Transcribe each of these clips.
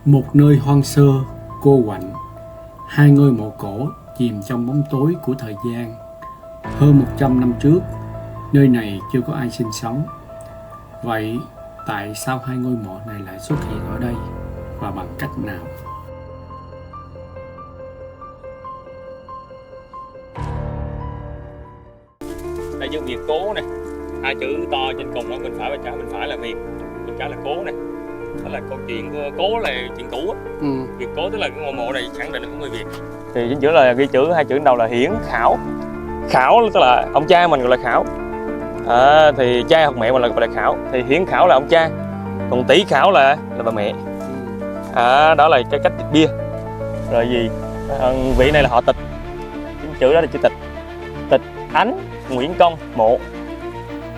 Một nơi hoang sơ, cô quạnh, hai ngôi mộ cổ chìm trong bóng tối của thời gian. Hơn 100 năm trước, nơi này chưa có ai sinh sống. Vậy tại sao hai ngôi mộ này lại xuất hiện ở đây và bằng cách nào? Đây chữ Việt Cố nè, hai chữ to trên cùng ở bên phải bên phải là Việt, bên trái là Cố nè. Đó là câu chuyện của Cố là chuyện cũ á. Việt Cố tức là cái ngôi mộ này khẳng định là của người Việt. Thì chính chữ là ghi chữ hai chữ đầu là Hiển Khảo. Khảo tức là ông cha mình gọi là Khảo. Thì cha hoặc mẹ mình là gọi là Khảo. Thì Hiển Khảo là ông cha, còn Tỷ Khảo là bà mẹ. Đó là cái cách bia. Rồi gì? Vị này là họ Tịch. Chính chữ đó là chữ Tịch. Tịch Ánh Nguyễn Công Mộ.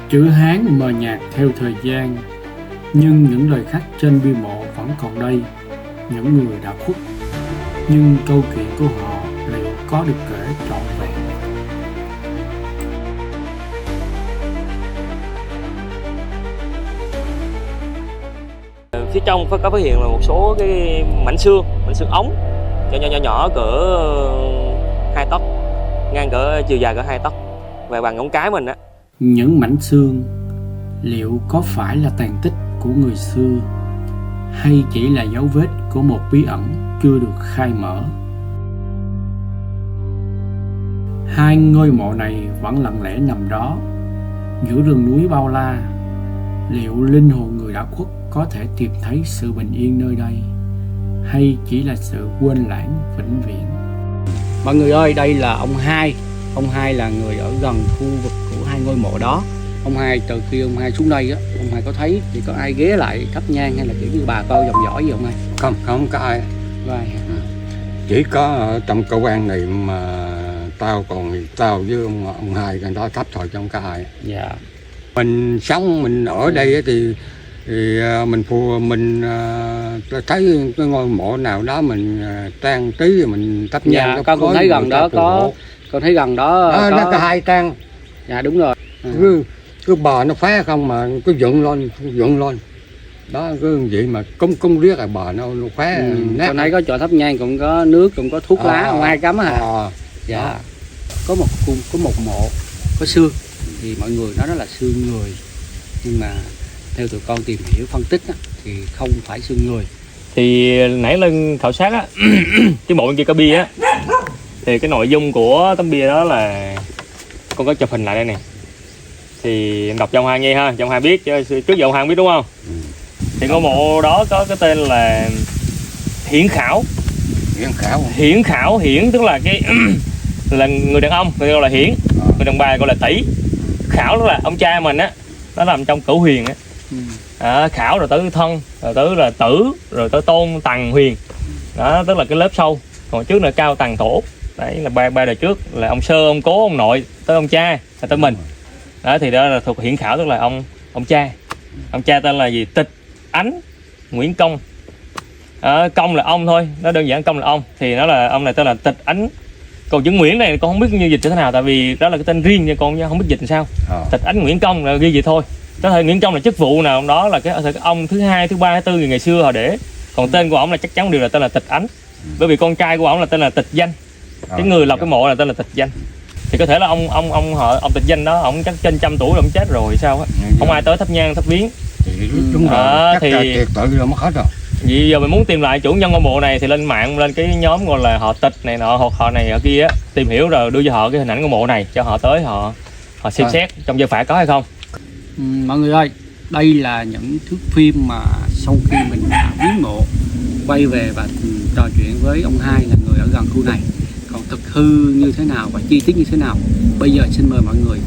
Chữ Hán mờ nhạt theo thời gian, nhưng những lời khắc trên bia mộ vẫn còn đây. Những người đã khuất, nhưng câu chuyện của họ liệu có được kể trọn vẹn? Phía trong có phát hiện là một số cái mảnh xương ống nhỏ nhỏ cỡ 2 tấc, ngang cỡ chiều dài cỡ 2 tấc và bằng ngón cái mình á. Những mảnh xương liệu có phải là tàn tích của người xưa, hay chỉ là dấu vết của một bí ẩn chưa được khai mở? Hai ngôi mộ này vẫn lặng lẽ nằm đó giữa rừng núi bao la. Liệu linh hồn người đã khuất có thể tìm thấy sự bình yên nơi đây, hay chỉ là sự quên lãng vĩnh viễn? Mọi người ơi, đây là ông Hai. Ông Hai là người ở gần khu vực của hai ngôi mộ đó. Ông Hai, từ khi ông Hai xuống đây á, ông Hai có thấy thì có ai ghé lại thắp nhang hay là kiểu như bà con dòng dõi gì không Hai? Không có ai. Chỉ có ở trong cơ quan này mà tao với ông Hai gần đó thắp thôi, chứ không có ai. Dạ. Mình sống mình ở đây ấy thì mình thấy cái ngôi mộ nào đó mình trang trí mình thắp nhang. Dạ, con cũng thấy gần đó có. Con thấy gần đó có nó có hai trang. Dạ đúng rồi. Cứ bò nó phá không mà cứ dựng lên đó, cứ vậy mà cung riết là bò nó phá. Con thấy có chỗ thắp nhang, cũng có nước, cũng có thuốc lá, ông Hai cắm hả? Dạ. Đó. Có một mộ có xương thì mọi người nói đó là xương người, nhưng mà theo tụi con tìm hiểu phân tích á, thì không phải xương người. Thì nãy lên khảo sát á, cái mộ bên kia có bia á, thì cái nội dung của tấm bia đó là con có chụp hình lại đây nè. Thì em đọc cho ông Hai nghe ha, cho ông Hai biết, chứ trước giờ ông Hai không biết đúng không? Thì ngôi mộ đó có cái tên là Hiển Khảo. Hiển tức là cái là người đàn ông, người gọi là Hiển, người đàn bà gọi là Tỷ. Khảo tức là ông cha mình á, nó nằm trong Cửu Huyền á. Khảo rồi tới Thân, rồi tới là Tử, rồi tới Tôn, Tần, Huyền. Đó tức là cái lớp sau. Còn trước là Cao, Tần, Tổ. Đấy là ba đời trước là ông Sơ, ông Cố, ông Nội, tới ông cha là tới mình. Đó thì đó là thuộc Hiển Khảo, tức là ông cha. Ông cha tên là gì? Tịch Ánh Nguyễn Công. Công là ông thôi, nó đơn giản, công là ông. Thì nó là ông này tên là Tịch Ánh. Còn chữ Nguyễn này con không biết như dịch như thế nào, tại vì đó là cái tên riêng nha con, không biết dịch làm sao. Tịch Ánh Nguyễn Công là ghi vậy thôi. Có thể Nguyễn Công là chức vụ nào đó, là cái ông thứ hai, thứ ba, thứ tư ngày xưa họ để. Còn tên của ông là chắc chắn đều là tên là Tịch Ánh. Bởi vì con trai của ông là tên là Tịch Danh. Cái người lập cái mộ là tên là Tịch Danh. Thì có thể là ông Tịch Danh đó, ông chắc trên 100 tuổi rồi, ông chết rồi sao á, không ai tới thắp nhang thắp viếng. Đúng rồi, chắc là tiệt tự rồi mất hết rồi. Vì giờ mình muốn tìm lại chủ nhân ngôi mộ này thì lên mạng, lên cái nhóm gọi là họ Tịch này nọ, hoặc họ này ở kia á, tìm hiểu rồi đưa cho họ cái hình ảnh ngôi mộ này, cho họ tới họ xem xét trong giờ phải có hay không. Mọi người ơi, đây là những thước phim mà sau khi mình viếng mộ, quay về và trò chuyện với ông Hai là người ở gần khu này. Còn thực hư như thế nào và chi tiết như thế nào, bây giờ xin mời mọi người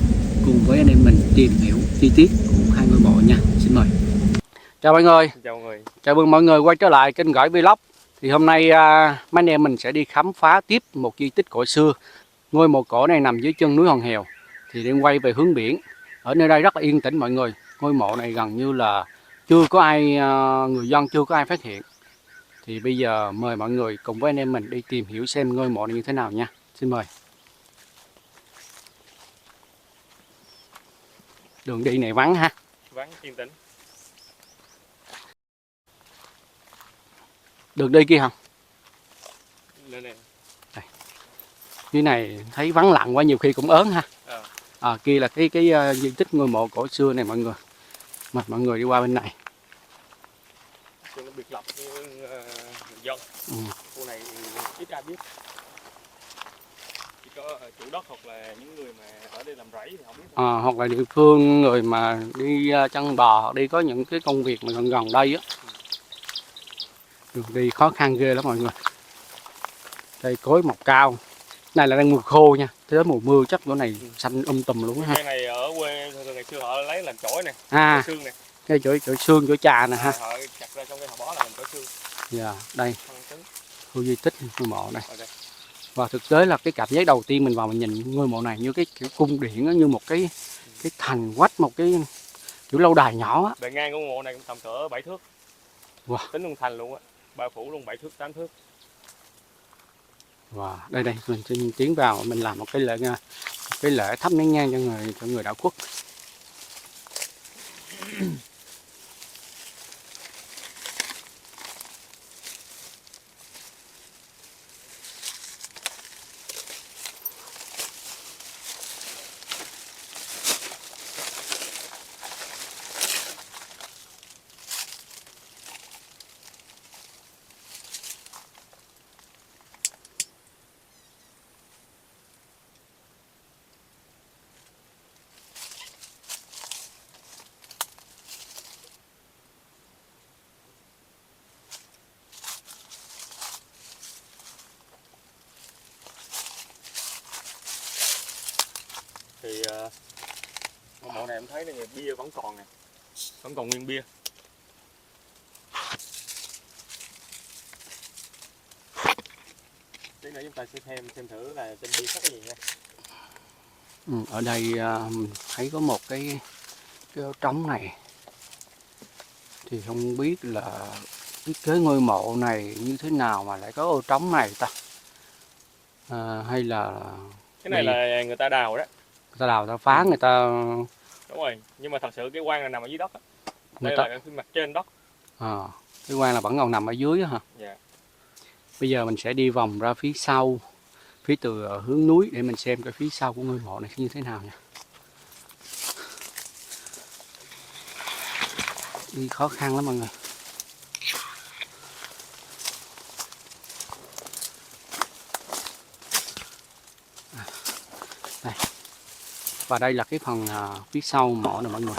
cùng với anh em mình tìm hiểu chi tiết của hai ngôi mộ nha. Xin mời. Chào mọi người. Chào mọi người. Chào mừng mọi người quay trở lại kênh Gỏi Vlog. Thì hôm nay mấy anh em mình sẽ đi khám phá tiếp một di tích cổ xưa. Ngôi mộ cổ này nằm dưới chân núi Hòn Hèo, thì đang quay về hướng biển. Ở nơi đây rất là yên tĩnh mọi người. Ngôi mộ này gần như là chưa có ai, người dân chưa có ai phát hiện. Thì bây giờ mời mọi người cùng với anh em mình đi tìm hiểu xem ngôi mộ này như thế nào nha. Xin mời. Đường đi này vắng ha. Vắng yên tĩnh. Được đi kia không? Đây nè. Dưới này thấy vắng lặng quá, nhiều khi cũng ớn ha. Kia là cái di tích ngôi mộ cổ xưa này mọi người. Mà mọi người đi qua bên này. Nó biệt lập với dân. Khu này ít ai biết. Chỉ có chủ đất hoặc là những người mà ở đây làm rẫy thì không biết. Hoặc là địa phương người mà đi chăn bò hoặc đi có những cái công việc mà gần gần đây á. Đường đi khó khăn ghê lắm mọi người. Cây cối mọc cao. Này là đang mùa khô nha, tới mùa mưa chắc chỗ này xanh tùm luôn ha. Cây này ở quê thường ngày xưa họ lấy làm chổi này, xương này. Cái chỗ xương chỗ trà nè ha. Họ chặt ra trong cái họ bó là làm chổi xương. Dạ, đây. Khu di tích ngôi mộ này. Và thực tế là cái cảm giác đầu tiên mình vào mình nhìn ngôi mộ này như cái kiểu cung điện đó, như một cái thành quách, một cái kiểu lâu đài nhỏ á. Bề ngang của ngôi mộ này cũng tầm cỡ 7 thước. Wow. Tính luôn thành luôn á, bao phủ luôn 7 thước, 8 thước. Wow, đây mình xin tiến vào mình làm một cái lễ thắp nén nhang cho người đạo quốc. Thì mộ này em thấy là bia vẫn còn nè, vẫn còn nguyên bia. Tí nữa chúng ta sẽ xem thử là trên bia có cái gì nha. Ở đây mình thấy có một cái ô trống này, thì không biết là thiết kế ngôi mộ này như thế nào mà lại có ô trống này ta, hay là cái này là người ta đào đó. Người ta đào, ta phá, người ta... Đúng rồi, nhưng mà thật sự cái quan là nằm ở dưới đất á. Đây là cái mặt trên đất. Cái quan là vẫn còn nằm ở dưới á hả? Dạ. Bây giờ mình sẽ đi vòng ra phía sau, phía từ hướng núi để mình xem cái phía sau của ngôi mộ này như thế nào nha. Đi khó khăn lắm mọi người. Đây. Và đây là cái phần phía sau mộ nè mọi người.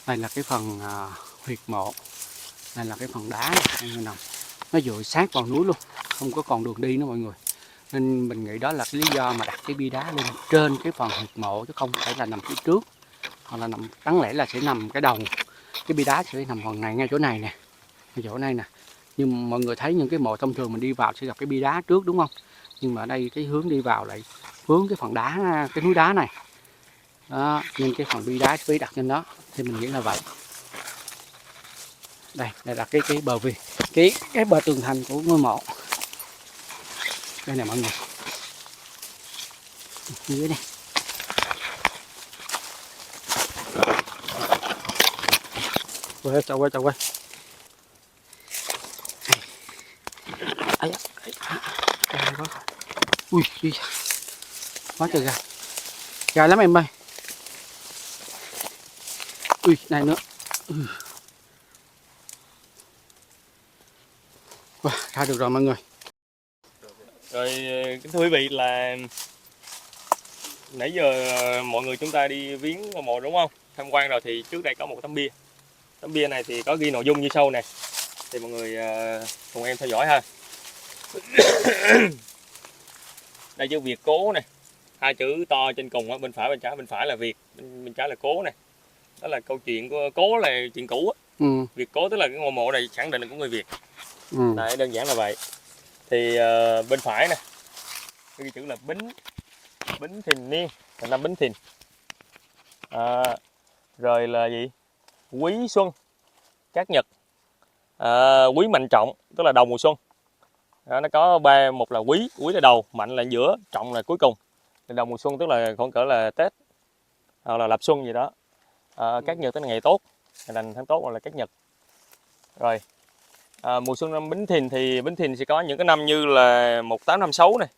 Đây là cái phần huyệt mộ. Đây là cái phần đá này, nằm. Nó dựa sát vào núi luôn, không có còn đường đi nữa mọi người. Nên mình nghĩ đó là cái lý do mà đặt cái bia đá lên trên cái phần huyệt mộ, chứ không phải là nằm phía trước. Hoặc là nằm, đáng lẽ là sẽ nằm cái đầu. Cái bia đá sẽ nằm phần này, ngay chỗ này nè, ngay chỗ này nè. Nhưng mọi người thấy những cái mộ thông thường mình đi vào sẽ gặp cái bia đá trước đúng không? Nhưng mà ở đây cái hướng đi vào lại hướng cái phần đá, cái núi đá này. Đó, nên cái phần bia đá sẽ đặt trên đó, thì mình nghĩ là vậy. Đây là cái bờ vì cái bờ tường thành của ngôi mộ. Đây nè mọi người. Dưới đây. Chào quay. Ấy, ui, quá trời gà lắm em ơi. Ui, này nữa. Ra được rồi mọi người. Rồi kính thưa quý vị, là nãy giờ mọi người chúng ta đi viếng ngôi mộ đúng không? Tham quan rồi thì trước đây có một tấm bia. Tấm bia này thì có ghi nội dung như sau này. Thì mọi người cùng em theo dõi ha. Đây chữ Việt Cố này, hai chữ to trên cùng á, bên phải bên trái, bên phải là Việt, bên trái là Cố này. Đó là câu chuyện của Cố, là chuyện cũ á. Việt Cố tức là cái ngôi mộ này khẳng định là của người Việt. Đấy, đơn giản là vậy. Thì bên phải nè, cái chữ là Bính Thìn Niên, là năm Bính Thìn. Rồi là gì? Quý Xuân, Cát Nhật, Quý Mạnh Trọng, tức là đầu mùa xuân. Nó có ba, một là quý là đầu, mạnh là giữa, trọng là cuối cùng. Đầu mùa xuân tức là khoảng cỡ là Tết hoặc là lập xuân gì đó. Cát Nhật tức là ngày tốt, ngày lành tháng tốt, hoặc là Cát Nhật. Rồi Mùa xuân năm Bính Thìn thì Bính Thìn sẽ có những cái năm như là 1856 này,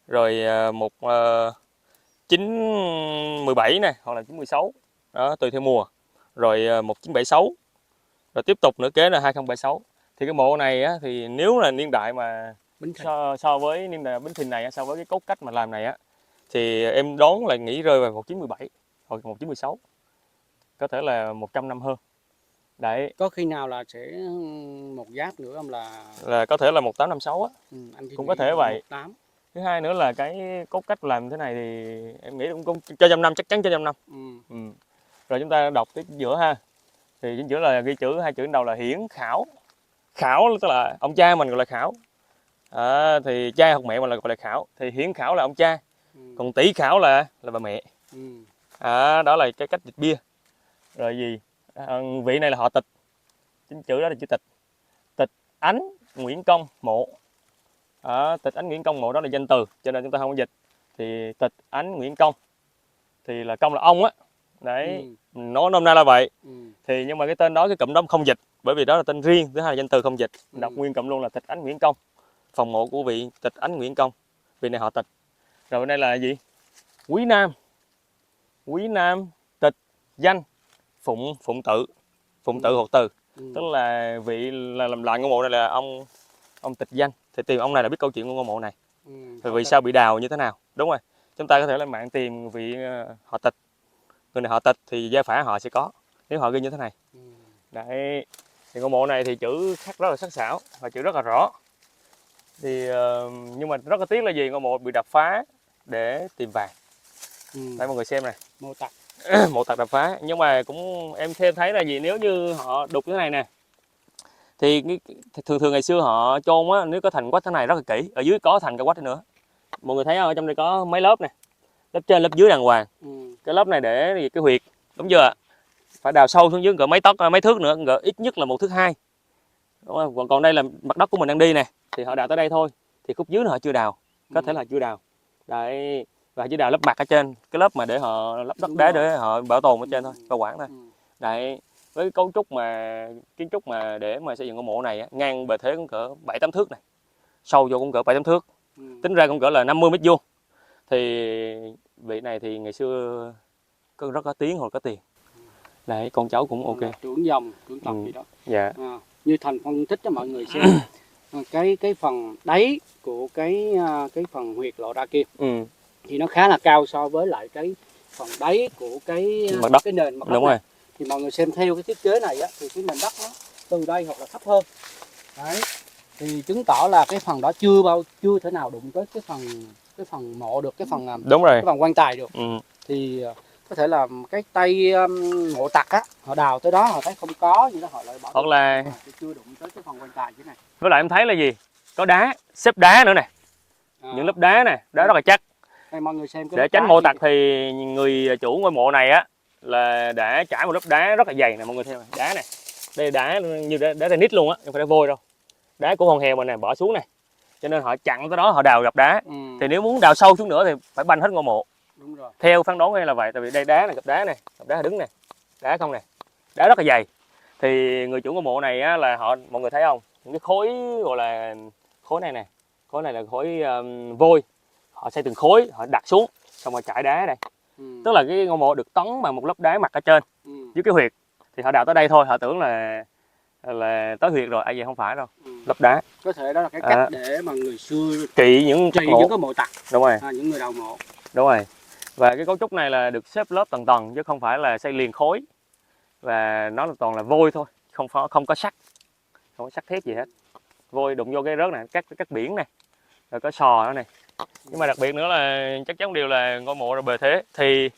rồi 1917 này, hoặc là 916 đó, tùy theo mùa, rồi 1976, rồi tiếp tục nữa kế là 2076. Thì cái mộ này á, thì nếu là niên đại mà so với niên đại Bính Thìn này, so với cái cốt cách mà làm này á, thì em đoán là nghĩ rơi vào 1917 hoặc 1916, có thể là 100 năm hơn. Đấy, Có khi nào là sẽ một giáp nữa không là có thể là 1856 á, anh cũng có thể vậy. 18. Thứ hai nữa là cái cốt cách làm thế này thì em nghĩ cũng cho 100 năm, chắc chắn cho 100 năm. Rồi chúng ta đọc cái giữa ha, thì chính giữa là ghi chữ, hai chữ đầu là Hiển Khảo. Khảo tức là ông cha mình gọi là Khảo, thì cha hoặc mẹ mình là gọi là Khảo, thì Hiển Khảo là ông cha, còn Tỷ Khảo là bà mẹ. Đó là cái cách dịch bia. Rồi gì, vị này là họ Tịch, chính chữ đó là chữ Tịch. Tịch Ánh Nguyễn Công Mộ. Tịch Ánh Nguyễn Công Mộ đó là danh từ, cho nên chúng ta không có dịch. Thì Tịch Ánh Nguyễn Công thì là công là ông á, đấy, nói nôm na là vậy. Thì nhưng mà cái tên đó, cái cụm đó không dịch, bởi vì đó là tên riêng, thứ hai là danh từ không dịch. Đọc nguyên cụm luôn là Tịch Ánh Nguyễn Công, phòng mộ của vị Tịch Ánh Nguyễn Công, vị này họ Tịch. Rồi bên đây là gì, Quý Nam. Quý Nam Tịch Danh Phụng Tự. Phụng Tự hoặc Từ, tức là vị là làm lại ngôi mộ này là ông Tịch Danh. Thì tìm ông này là biết câu chuyện của ngôi mộ này, rồi vì sao bị đào như thế nào. Đúng rồi, chúng ta có thể lên mạng tìm vị họ Tịch, người này họ Tịch thì gia phả họ sẽ có, nếu họ ghi như thế này. Đấy, thì ngôi mộ này thì chữ khắc rất là sắc sảo và chữ rất là rõ. Thì nhưng mà rất là tiếc là gì, ngôi mộ bị đập phá để tìm vàng. Đây mọi người xem này, Mô tặc. mộ tặc đập phá. Nhưng mà cũng em thêm thấy là gì, nếu như họ đục như thế này nè, thì thường ngày xưa họ chôn á, nếu có thành quách thế này rất là kỹ, ở dưới có thành cả quách nữa. Mọi người thấy không, ở trong đây có mấy lớp nè, lớp trên lớp dưới đàng hoàng. Cái lớp này để cái huyệt, đúng chưa, phải đào sâu xuống dưới cỡ mấy tấc, mấy thước nữa, cỡ ít nhất là 1 thước 2. Đúng không? Còn đây là mặt đất của mình đang đi nè, thì họ đào tới đây thôi, thì khúc dưới họ chưa đào, có thể là chưa đào. Đấy, và chỉ đào lớp mặt ở trên, cái lớp mà để họ lấp đất đá để họ bảo tồn ở trên thôi, bảo quản thôi. Đấy, với cái cấu trúc mà kiến trúc mà để mà xây dựng ngôi mộ này á, ngang bề thế cũng cỡ 7-8 thước này, sâu vô cũng cỡ 7-8 thước, tính ra cũng cỡ là 50 mét vuông. Thì vị này thì ngày xưa có rất có tiếng hoặc có tiền. Đấy, con cháu cũng ok. Trưởng dòng, trưởng tộc gì đó. Dạ. Như Thành phân tích cho mọi người xem cái phần đáy của cái phần huyệt lộ ra kia thì nó khá là cao so với lại cái phần đáy của cái mặt đất, cái nền mặt đất. Đúng này. rồi. Thì mọi người xem theo cái thiết kế này á, thì cái nền đất nó từ đây hoặc là thấp hơn. Đấy. Thì chứng tỏ là cái phần đó chưa thể nào đụng tới cái phần mộ được, cái phần đúng rồi, cái phần quan tài được. Thì có thể là cái tay mộ tặc á, họ đào tới đó họ thấy không có gì đó, họ lại bỏ hoặc là chưa đụng tới cái phần quan tài thế này. với lại em thấy là gì, có đá, xếp đá nữa nè, những lớp đá này, đá rất là chắc. Đây, mọi người xem cái để tránh mộ tặc thì người chủ ngôi mộ này á là đã trải một lớp đá rất là dày nè, mọi người theo này, đá này, đây đá như đá granite luôn á, không phải đá vôi đâu, đá của con heo mình này bỏ xuống này, cho nên họ chặn tới đó họ đào gặp đá. Thì nếu muốn đào sâu xuống nữa thì phải banh hết ngôi mộ. Đúng rồi. Theo phán đoán là vậy, tại vì đây đá này, gặp đá này, gặp đá đứng này, đá không này, đá rất là dày. Thì người chủ ngôi mộ này á, là họ, mọi người thấy không, những cái khối gọi là khối này nè, khối này là khối vôi, họ xây từng khối họ đặt xuống xong rồi trải đá đây. Tức là cái ngôi mộ được tấn bằng một lớp đá mặt ở trên dưới cái huyệt, thì họ đào tới đây thôi họ tưởng là tới huyệt rồi, vậy không phải đâu, lớp đá. Có thể đó là cái cách để mà người xưa trị những cái mộ tặc. Đúng rồi. Những người đào mộ. Đúng rồi. Và cái cấu trúc này là được xếp lớp tầng tầng chứ không phải là xây liền khối, và nó toàn là vôi thôi, không có sắt, không có sắt thép gì hết, vôi đụng vô cái rớt này, các biển này, rồi có sò đó này. Nhưng mà đặc biệt nữa là chắc chắn điều là ngôi mộ là bề thế. Thì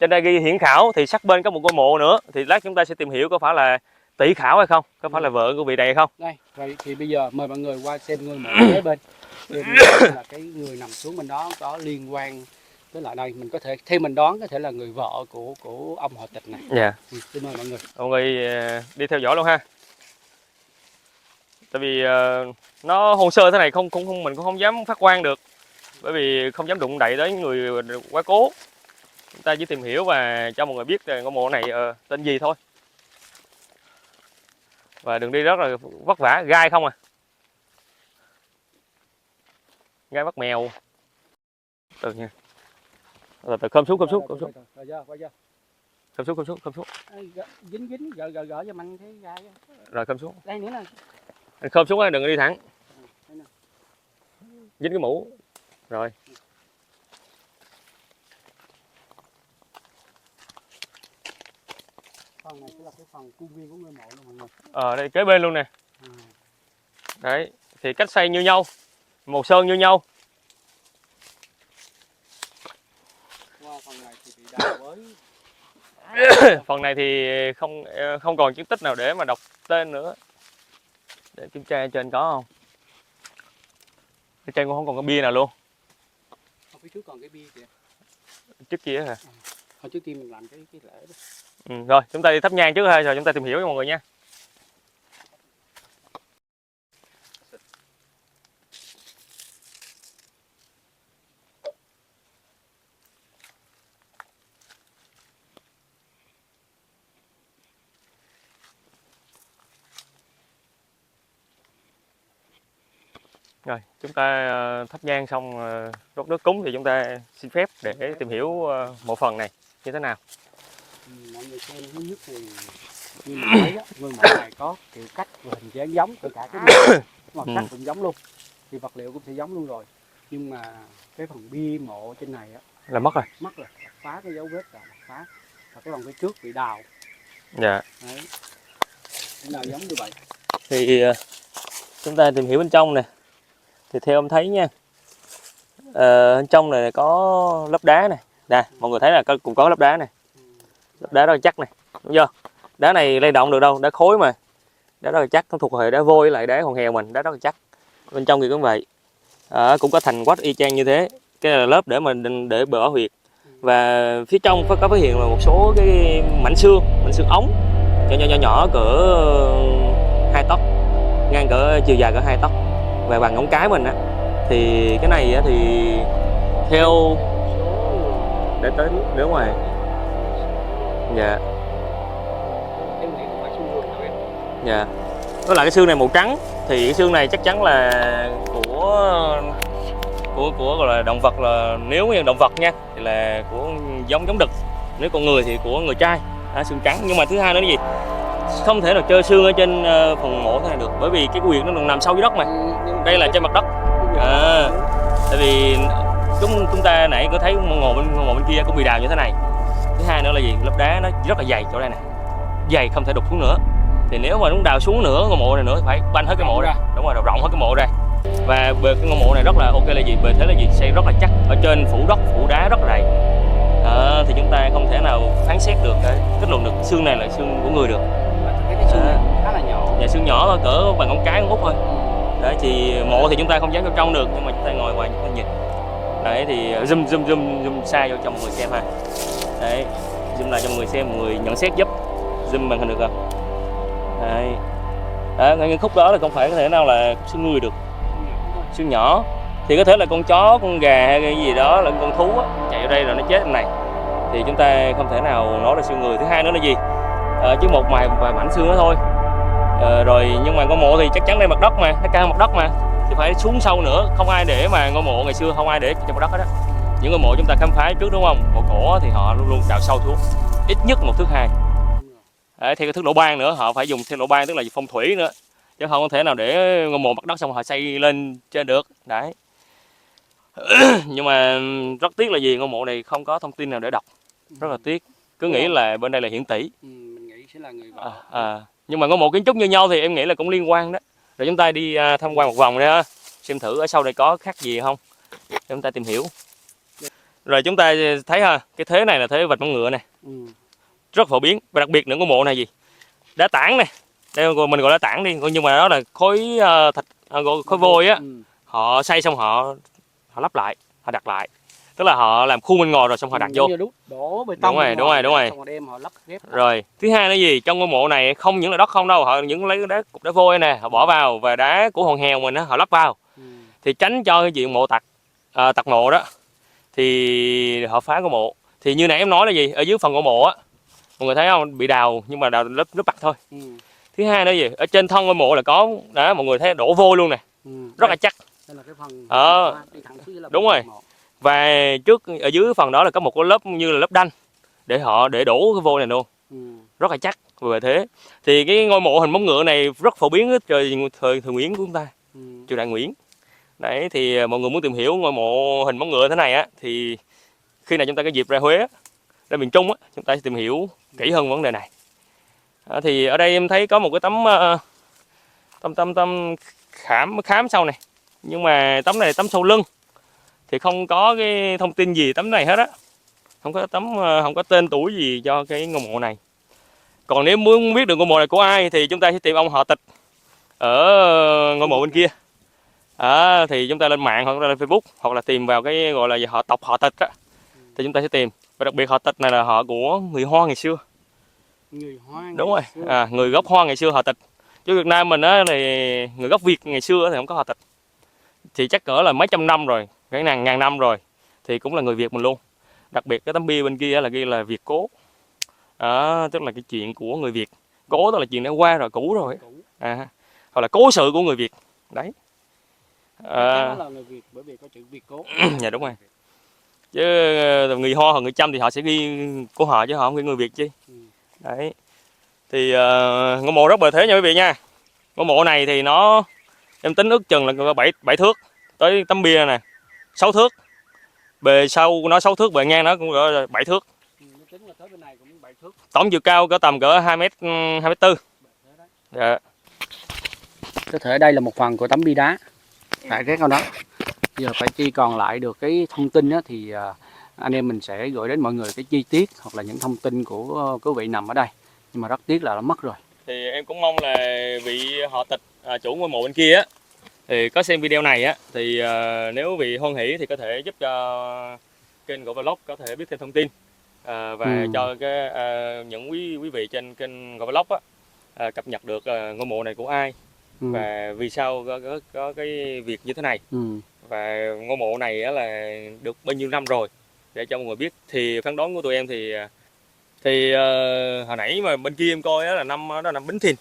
trên đây ghi Hiển Khảo, thì sát bên có một ngôi mộ nữa, thì lát chúng ta sẽ tìm hiểu có phải là Tỷ Khảo hay không, có phải là vợ của vị này hay không. Đây, vậy thì bây giờ mời mọi người qua xem ngôi mộ kế bên. Là cái người nằm xuống bên đó có liên quan với lại đây, mình có thể theo mình đoán có thể là người vợ của ông họ Tịch này. Dạ. Xin mời mọi người. Mọi người đi theo dõi luôn ha. Tại vì nó hồ sơ thế này mình cũng không dám phát quan được, bởi vì không dám đụng đậy tới người quá cố. Chúng ta chỉ tìm hiểu và cho mọi người biết ngôi mộ này tên gì thôi. Và đường đi rất là vất vả, gai không à. Gai bắt mèo. Từ nha. Từ khom xuống. Khom xuống. Dính gỡ cho mạnh cái gai. Rồi khom xuống. Đây nữa nè. Anh khom xuống đừng có đi thẳng. Dính cái mũ. Rồi. Phần này sẽ là cái phần khuôn viên của ngôi mộ luôn mọi người. Đây kế bên luôn nè. Đấy, thì cách xây như nhau, màu sơn như nhau. Qua phần này thì bị đào với. Phần này thì không còn chứng tích nào để mà đọc tên nữa. Để kiểm tra trên có không? Ở trên cũng không còn cái bia nào luôn. Ở phía trước còn cái bia kìa. Trước kia hả? Hồi trước tiên mình làm cái lễ đó. Rồi chúng ta đi thắp nhang trước ha, rồi chúng ta tìm hiểu cho mọi người nha. Rồi chúng ta thắp nhang xong đốt nước cúng thì chúng ta xin phép để tìm hiểu mộ phần này như thế nào. Mọi người xem thứ nhất thì như mình thấy á, ngôi mộ này có kiểu cách và hình dáng giống, kể cả cái màu sắc cũng giống luôn, thì vật liệu cũng sẽ giống luôn rồi, nhưng mà cái phần bia mộ trên này á Là mất rồi. mất rồi, phá cái dấu vết rồi, phá, và cái phần phía trước bị đào. Dạ. Đấy, cái nào giống như vậy. Thì chúng ta tìm hiểu bên trong nè. Thì theo em thấy nha, bên trong này có lớp đá này, nè mọi người thấy là cũng có lớp đá này, lớp đá rất là chắc này, đúng chưa? Đá này lay động được đâu, đá khối mà, đá rất là chắc, nó thuộc hệ đá vôi lại đá hòn hèo mình, đá rất là chắc. Bên trong thì cũng vậy, cũng có thành quách y chang như thế. Cái này là lớp để mình để bảo huyệt, và phía trong có phát hiện là một số cái mảnh xương ống nhỏ cỡ 2 tấc, ngang cỡ chiều dài cỡ 2 tấc và bằng ngón cái mình á. Thì cái này á thì theo để tới nước ngoài. Dạ. Dạ. Với lại cái xương này màu trắng, thì cái xương này chắc chắn là của gọi là động vật, là nếu như động vật nha thì là của giống đực, nếu con người thì của người trai, xương trắng. Nhưng mà thứ hai nữa là gì, không thể nào chơi xương ở trên phần mộ thế này được, bởi vì cái huyệt nó nằm sâu dưới đất mà, đây là trên mặt đất. Tại vì chúng ta nãy có thấy ngồi bên kia cũng bị đào như thế này. Thứ hai nữa là gì, lớp đá nó rất là dày chỗ đây này, dày không thể đục xuống nữa. Thì nếu mà nó đào xuống nữa ngôi mộ này nữa thì phải banh hết cái mộ ra, đúng rồi, rộng hết cái mộ ra. Và bề cái ngôi mộ này rất là ok là gì, bề thế là gì, xây rất là chắc, ở trên phủ đất phủ đá rất là dày. Thì chúng ta không thể nào phán xét được, kết luận được xương này là xương của người được. Cái xương này khá là nhỏ. Dạ, xương nhỏ thôi, cỡ bằng ngón cái, ngón út thôi. Đấy, thì mộ thì chúng ta không dám vào trong được, nhưng mà chúng ta ngồi ngoài chúng ta nhìn. Đấy thì zoom xa vô cho mọi người xem ha. Đấy, zoom lại cho mọi người xem, mọi người nhận xét giúp. Zoom màn hình được không? Đấy. Đó, ngay khúc đó là không phải có thể nào là xương người được. Xương nhỏ thì có thể là con chó, con gà hay cái gì đó, là con thú á, chạy vào đây rồi nó chết trong này. Thì chúng ta không thể nào nói là xương người. Thứ hai nữa là gì? Chứ một vài mảnh xương đó thôi. Rồi nhưng mà ngôi mộ thì chắc chắn đây mặt đất mà, nó cao mặt đất mà, thì phải xuống sâu nữa. Không ai để mà ngôi mộ ngày xưa không ai để trên mặt đất hết á. Những ngôi mộ chúng ta khám phá trước đúng không, mộ cổ thì họ luôn luôn đào sâu xuống ít nhất 1 thước 2. Theo cái thước lỗ ban nữa, họ phải dùng theo lỗ ban, tức là phong thủy nữa, chứ không có thể nào để ngôi mộ mặt đất xong họ xây lên trên được. Đấy. Nhưng mà rất tiếc là gì, ngôi mộ này không có thông tin nào để đọc, rất là tiếc. Cứ nghĩ là bên đây là hiển tỷ. Mình nghĩ sẽ là người vợ. Nhưng mà ngôi mộ kiến trúc như nhau thì em nghĩ là cũng liên quan đó. Rồi chúng ta đi tham quan một vòng đây ha, xem thử ở sau đây có khác gì không để chúng ta tìm hiểu. Rồi chúng ta thấy ha, cái thế này là thế vạch móng ngựa này, rất phổ biến. Và đặc biệt nữa ngôi mộ này gì, đá tảng này, đây mình gọi là tảng đi, nhưng mà đó là khối thạch, khối vôi á. Họ xây xong họ lắp lại, họ đặt lại, tức là họ làm khuôn bên ngoài rồi xong họ đặt vô. Đổ bê tông. Đúng rồi. Xong họ đem họ lắp ghép. Rồi thứ hai là gì, trong ngôi mộ này không những là đất không đâu, họ những lấy đá, cục đá vôi nè, họ bỏ vào, và đá của hòn hèo mình á họ lắp vào, thì tránh cho cái chuyện mộ tặc mộ đó, thì họ phá ngôi mộ. Thì như nãy em nói là gì, ở dưới phần ngôi mộ á, mọi người thấy không, bị đào nhưng mà đào lớp bạc thôi. Thứ hai nữa gì, ở trên thân ngôi mộ là có đó, mọi người thấy đổ vôi luôn nè, rất là chắc. Đây là cái phần đi thẳng xuống là Đúng rồi. Và trước ở dưới phần đó là có một cái lớp như là lớp đanh để đổ cái vôi này luôn, rất là chắc về thế. Thì cái ngôi mộ hình móng ngựa này rất phổ biến ở thời Nguyễn của chúng ta, triều đại Nguyễn. Đấy thì mọi người muốn tìm hiểu ngôi mộ hình móng ngựa thế này á, thì khi nào chúng ta có dịp ra Huế, ra miền Trung á, chúng ta sẽ tìm hiểu kỹ hơn vấn đề này. Thì ở đây em thấy có một cái tấm khám sau này, nhưng mà tấm này là tấm sau lưng, thì không có cái thông tin gì tấm này hết á, không có tên tuổi gì cho cái ngôi mộ này. Còn nếu muốn biết được ngôi mộ này của ai thì chúng ta sẽ tìm ông họ Tịch ở ngôi mộ bên kia. Thì chúng ta lên mạng hoặc là lên Facebook, hoặc là tìm vào cái gọi là họ tộc họ Tịch á, thì chúng ta sẽ tìm. Và đặc biệt họ Tịch này là họ của người Hoa ngày xưa. Người Hoa. Đúng rồi, người gốc Hoa ngày xưa họ Tịch. Chứ Việt Nam mình á thì người gốc Việt ngày xưa thì không có họ Tịch. Thì chắc cỡ là mấy trăm năm rồi, cái ngàn năm rồi, thì cũng là người Việt mình luôn. Đặc biệt cái tấm bia bên kia là ghi là Việt Cố. Tức là cái chuyện của người Việt. Cố tức là chuyện đã qua rồi, cũ rồi. Hoặc là cố sự của người Việt. Đấy. Là người Việt bởi vì có chữ Việt Cố. Dạ đúng rồi. Chứ người Hoa hoặc người Chăm thì họ sẽ ghi của họ chứ họ không ghi người Việt chứ. Đấy. Thì ngôi mộ rất bề thế nha quý vị nha. Ngôi mộ này thì em tính ước chừng là 7 thước tới tấm bia nè, 6 thước. Bề sau nó 6 thước, bề ngang nó cũng cỡ 7 thước. Tính là tới bên này cũng 7 thước. Tổng chiều cao cỡ tầm cỡ 2m4. Dạ. Có thể đây là một phần của tấm bia đá tại cái con đó. Giờ phải chi còn lại được cái thông tin đó, thì anh em mình sẽ gửi đến mọi người cái chi tiết hoặc là những thông tin của quý vị nằm ở đây. Nhưng mà rất tiếc là nó mất rồi. Thì em cũng mong là vị họ Tịch chủ ngôi mộ bên kia á, thì có xem video này á, thì nếu vị hoan hỷ thì có thể giúp cho kênh Gỗ Vlog có thể biết thêm thông tin, và cho những quý vị trên kênh Gỗ Vlog á cập nhật được ngôi mộ này của ai, và vì sao có cái việc như thế này, và ngôi mộ này á là được bao nhiêu năm rồi, để cho mọi người biết. Thì phán đoán của tụi em thì hồi nãy mà bên kia em coi là năm đó là năm Bính Thìn,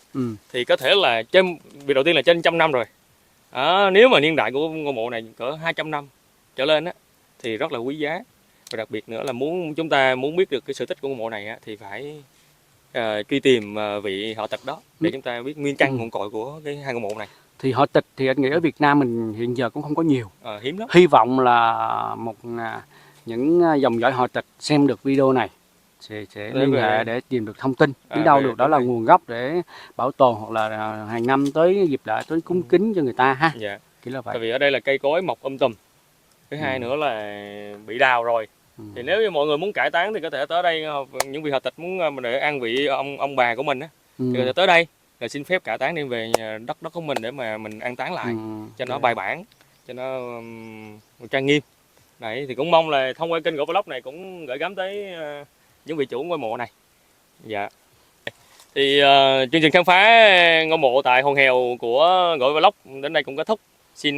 thì có thể là việc đầu tiên là trên 100 năm rồi. Nếu mà niên đại của ngôi mộ này cỡ 200 năm trở lên á, thì rất là quý giá. Và đặc biệt nữa là chúng ta muốn biết được cái sự tích của ngôi mộ này á, thì phải truy tìm vị họ Tịch đó để chúng ta biết nguyên căn nguồn cội của cái hai ngôi mộ này. Thì họ Tịch thì anh nghĩ ở Việt Nam mình hiện giờ cũng không có nhiều, hiếm lắm. Hy vọng là những dòng dõi họ Tịch xem được video này sẽ liên hệ để tìm được thông tin, biết đâu được đó là nguồn gốc để bảo tồn, hoặc là hàng năm tới dịp lễ tới cúng kính cho người ta ha. Dạ. Kiểu là vậy. Tại vì ở đây là cây cối mọc tùm. Thứ hai nữa là bị đào rồi. Thì nếu như mọi người muốn cải táng thì có thể tới đây, những vị họ Tịch muốn để an vị ông bà của mình á, thì có thể tới đây là xin phép cải táng đem về đất của mình để mà mình an táng lại cho nó bài bản, cho nó trang nghiêm. Đấy, thì cũng mong là thông qua kênh Gỗ Vlog này cũng gửi gắm tới những vị chủ ngôi mộ này. Dạ. Thì chương trình khám phá ngôi mộ tại Hồ Hèo của Gỗ Vlog đến đây cũng kết thúc. Xin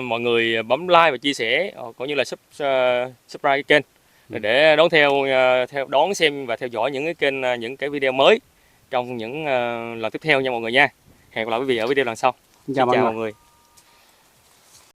mọi người bấm like và chia sẻ, cũng như là subscribe kênh để đón xem và theo dõi những cái kênh, những cái video mới trong những lần tiếp theo nha mọi người nha. Hẹn gặp lại quý vị ở video lần sau. Xin chào mọi người.